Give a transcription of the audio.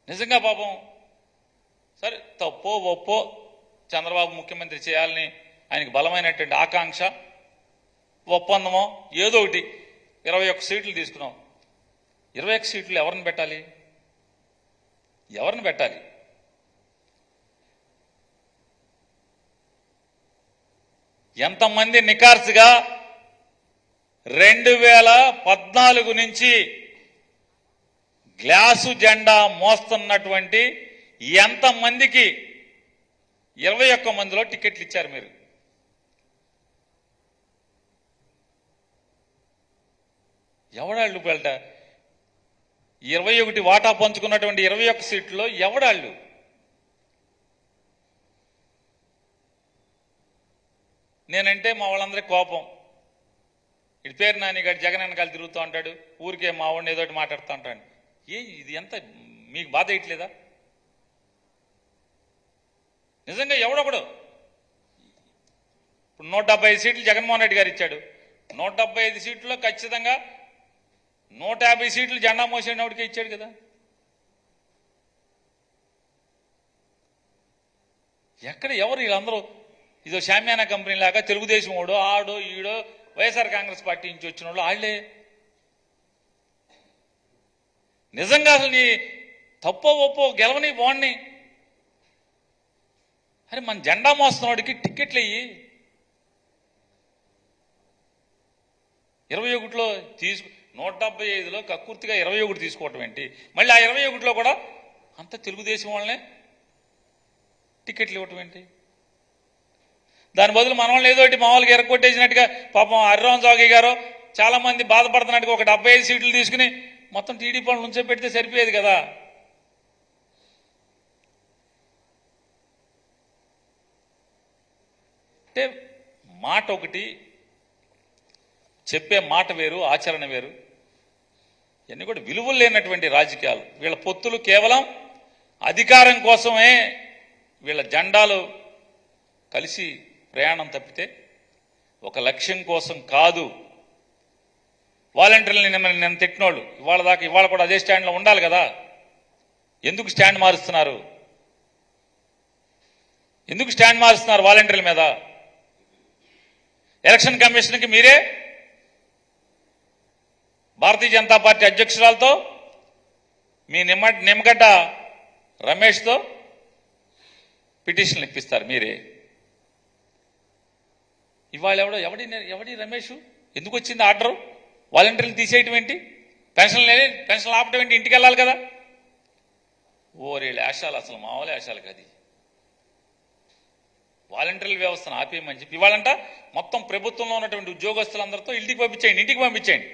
నిజంగా పాపం సరే తప్పో ఒప్పో చంద్రబాబు ముఖ్యమంత్రి చేయాలని ఆయనకి బలమైనటువంటి ఆకాంక్ష, ఒప్పందమో ఏదో ఒకటి 21 సీట్లు తీసుకున్నాం. 21 సీట్లు ఎవరిని పెట్టాలి? ఎవరిని పెట్టాలి? ఎంతమంది నికార్సుగా 2014 నుంచి గ్లాసు జెండా మోస్తున్నటువంటి ఎంతమందికి 21 మందిలో టికెట్లు ఇచ్చారు మీరు? ఎవడాళ్ళు బెల్ట 21 వాటా పంచుకున్నటువంటి 21 సీట్లలో ఎవడాళ్ళు? నేనంటే మా వాళ్ళందరికీ కోపం. ఇటు పేరు నాని గారు జగన్ వెనకాల తిరుగుతూ ఉంటాడు, ఊరికే మా వాడిని ఏదో మాట్లాడుతూ ఉంటాడు. ఇది ఎంత మీకు బాధ వేయట్లేదా? నిజంగా ఎవడొకడు ఇప్పుడు 175 సీట్లు జగన్మోహన్ రెడ్డి గారు ఇచ్చాడు. 175 సీట్లలో ఖచ్చితంగా 150 సీట్లు జెండా మోసేవాడికే ఇచ్చాడు కదా. ఎక్కడ ఎవరు వీళ్ళందరూ ఇదో షామ్యానా కంపెనీ లాగా తెలుగుదేశం వాడో ఆడో ఈడో వైఎస్ఆర్ కాంగ్రెస్ పార్టీ నుంచి వచ్చిన వాళ్ళు వాళ్ళే. నిజంగా అసలు నీ తప్పో ఒప్పో గెలవని బాగుండి అరే మన జెండా మోస్తున్నవాడికి టిక్కెట్లు అయ్యి 21లో 175లో కక్కుర్తిగా 21 తీసుకోవటం ఏంటి? మళ్ళీ ఆ 21లో కూడా అంత తెలుగుదేశం వాళ్ళనే టికెట్లు ఇవ్వటం ఏంటి? దాని బదులు మన వాళ్ళు ఏదో ఒకటి మామూలుగా ఎరగొట్టేసినట్టుగా పాపం హరిరామ్ జోగి గారు చాలా మంది బాధపడుతున్నట్టుగా ఒక 75 సీట్లు తీసుకుని మొత్తం టీడీపీ వాళ్ళు నుంచో పెడితే సరిపోయేది కదా. అంటే మాట ఒకటి, చెప్పే మాట వేరు, ఆచరణ వేరు. ఇవన్నీ కూడా విలువలు లేనటువంటి రాజకీయాలు. వీళ్ళ పొత్తులు కేవలం అధికారం కోసమే వీళ్ళ జెండాలు కలిసి ప్రయాణం తప్పితే ఒక లక్ష్యం కోసం కాదు. వాలంటీర్లని నేను తిట్టినోళ్ళు ఇవాళ కూడా అదే స్టాండ్లో ఉండాలి కదా. ఎందుకు స్టాండ్ మారుస్తున్నారు? ఎందుకు స్టాండ్ మారుస్తున్నారు వాలంటీర్ల మీద? ఎలక్షన్ కమిషన్కి మీరే భారతీయ జనతా పార్టీ అధ్యక్షురాలతో మీ నిమ్మగడ్డ రమేష్తో పిటిషన్లు ఇప్పిస్తారు మీరే. ఇవాళ ఎవడి రమేష్ ఎందుకు వచ్చింది ఆర్డరు? వాలంటీర్లు తీసేయటం ఏంటి? పెన్షన్లు ఆపటం ఏంటి? ఇంటికి వెళ్ళాలి కదా. ఓరేళ్ళు ఆశాలు, అసలు మామూలు ఆశాలు కాదు. వాలంటీర్ల వ్యవస్థను ఆపేయమని చెప్పి ఇవాళంట మొత్తం ప్రభుత్వంలో ఉన్నటువంటి ఉద్యోగస్తులందరితో ఇంటికి పంపించేయండి.